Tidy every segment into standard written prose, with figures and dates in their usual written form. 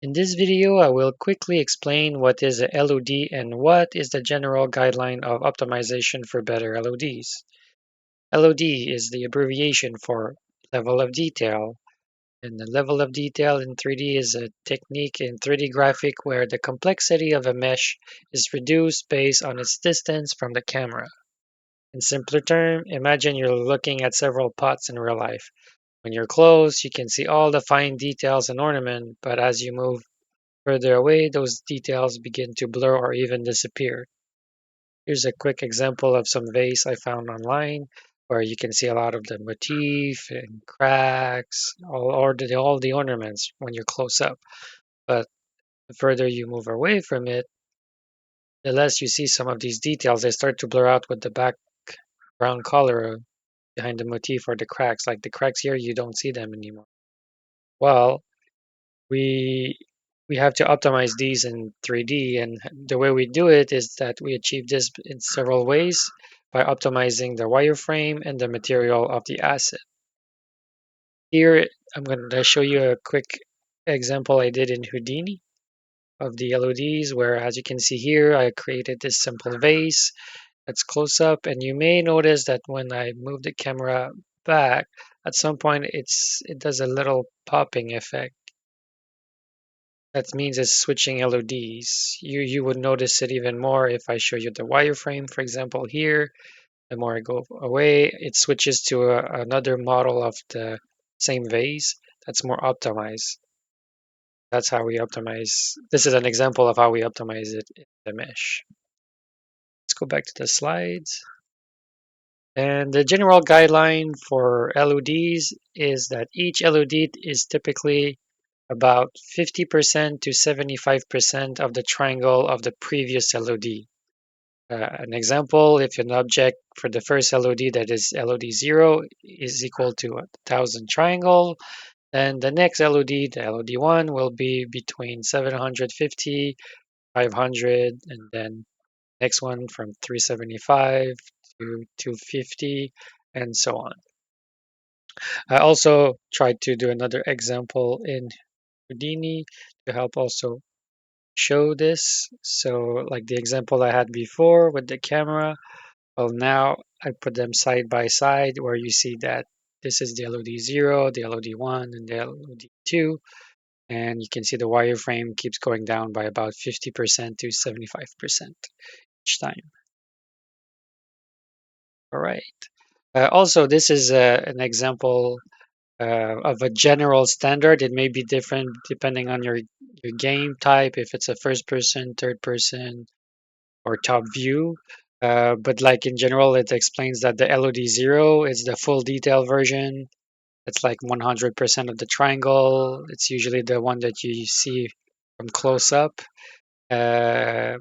In this video, I will quickly explain what is a LOD and what is the general guideline of optimization for better LODs. LOD is the abbreviation for level of detail, and the level of detail in 3D is a technique in 3D graphic where the complexity of a mesh is reduced based on its distance from the camera. In simpler terms, imagine you're looking at several pots in real life. When you're close, you can see all the fine details and ornament, but as you move further away, those details begin to blur or even disappear. Here's a quick example of some vase I found online where you can see a lot of the motif and cracks, all the ornaments when you're close up. But the further you move away from it, the less you see some of these details. They start to blur out with the background color behind the motif or the cracks. Like the cracks here, you don't see them anymore. Well, we we have to optimize these in 3D, and the way we do it is that we achieve this in several ways by optimizing the wireframe and the material of the asset. Here, I'm going to show you a quick example I did in Houdini of the LODs, where as you can see here, I created this simple vase that's close up, and you may notice that when I move the camera back, at some point it does a little popping effect. That means it's switching LODs. You would notice it even more if I show you the wireframe, for example, here. The more I go away, it switches to another model of the same vase that's more optimized. That's how we optimize. This is an example of how we optimize it in the mesh. Let's go back to the slides. And the general guideline for LODs is that each LOD is typically about 50% to 75% of the triangle of the previous LOD. An example, if an object for the first LOD, that is LOD 0, is equal to 1,000 triangle, then the next LOD, the LOD 1, will be between 750, 500, and then next one from 375 to 250, and so on. I also tried to do another example in Houdini to help also show this. So like the example I had before with the camera, well now I put them side by side where you see that this is the LOD 0, the LOD 1, and the LOD 2. And you can see the wireframe keeps going down by about 50% to 75% each time. All right. Also, this is an example of a general standard. It may be different depending on your game type, if it's a first person, third person, or top view. But like in general, it explains that the LOD 0 is the full detail version. It's like 100% of the triangle. It's usually the one that you see from close up. Uh,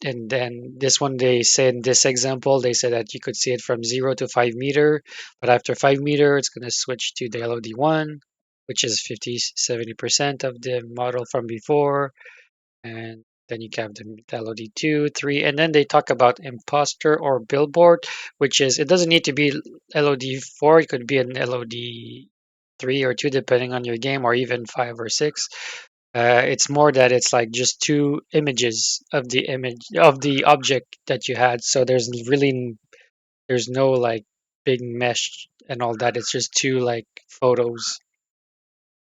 and then this one, they say in this example, they said that you could see it from 0 to 5 meter. But after 5 meter, it's going to switch to the LOD 1, which is 50-70% of the model from before. And then you have the LOD 2, 3, and then they talk about imposter or billboard, which is, it doesn't need to be LOD 4, it could be an LOD 3 or 2, depending on your game, or even 5 or 6. It's more that it's like just two images of the image of the object that you had. So there's no like big mesh and all that. It's just two like photos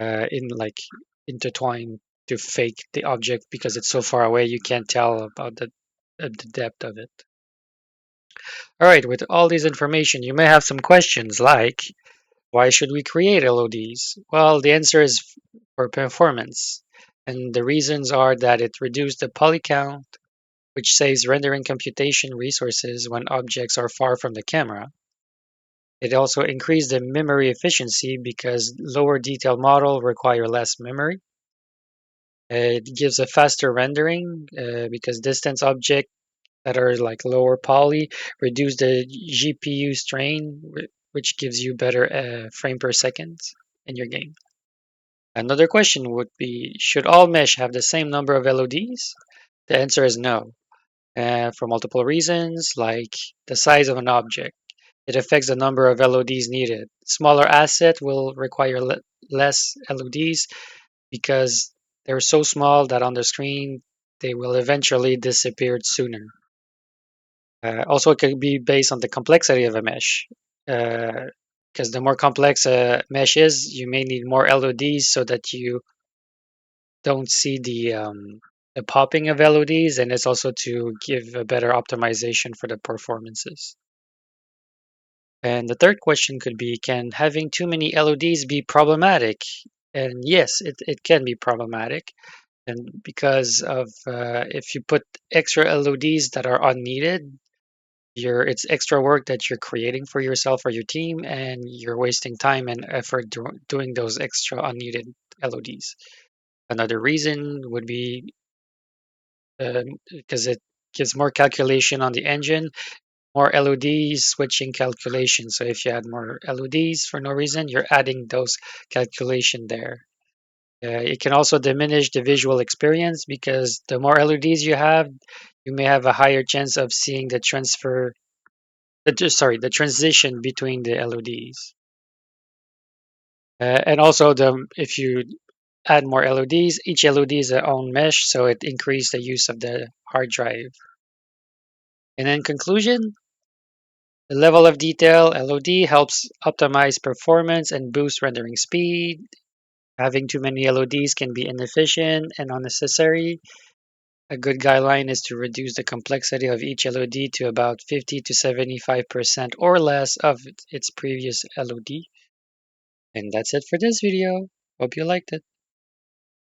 in like intertwined to fake the object because it's so far away you can't tell about the depth of it. All right, with all this information, you may have some questions like, why should we create LODs? Well, the answer is for performance. And the reasons are that it reduces the poly count, which saves rendering computation resources when objects are far from the camera. It also increases the memory efficiency because lower detail models require less memory. It gives a faster rendering because distance objects that are like lower poly reduce the GPU strain, which gives you better frame per second in your game. Another question would be, should all mesh have the same number of LODs? The answer is no, for multiple reasons, like the size of an object. It affects the number of LODs needed. Smaller asset will require less LODs because they're so small that on the screen they will eventually disappear sooner. Also, it can be based on the complexity of a mesh. Because the more complex a mesh is, you may need more LODs so that you don't see the popping of LODs, and it's also to give a better optimization for the performances. And the third question could be, can having too many LODs be problematic? And yes, it can be problematic. And because of if you put extra LODs that are unneeded, it's extra work that you're creating for yourself or your team, and you're wasting time and effort doing those extra unneeded LODs. Another reason would be because it gives more calculation on the engine, more LODs switching calculations. So if you add more LODs for no reason, you're adding those calculation there. It can also diminish the visual experience because the more LODs you have, you may have a higher chance of seeing the transition between the LODs. And also, if you add more LODs, each LOD is their own mesh, so it increases the use of the hard drive. And in conclusion, the level of detail LOD helps optimize performance and boost rendering speed. Having too many LODs can be inefficient and unnecessary. A good guideline is to reduce the complexity of each LOD to about 50 to 75% or less of its previous LOD. And that's it for this video. Hope you liked it.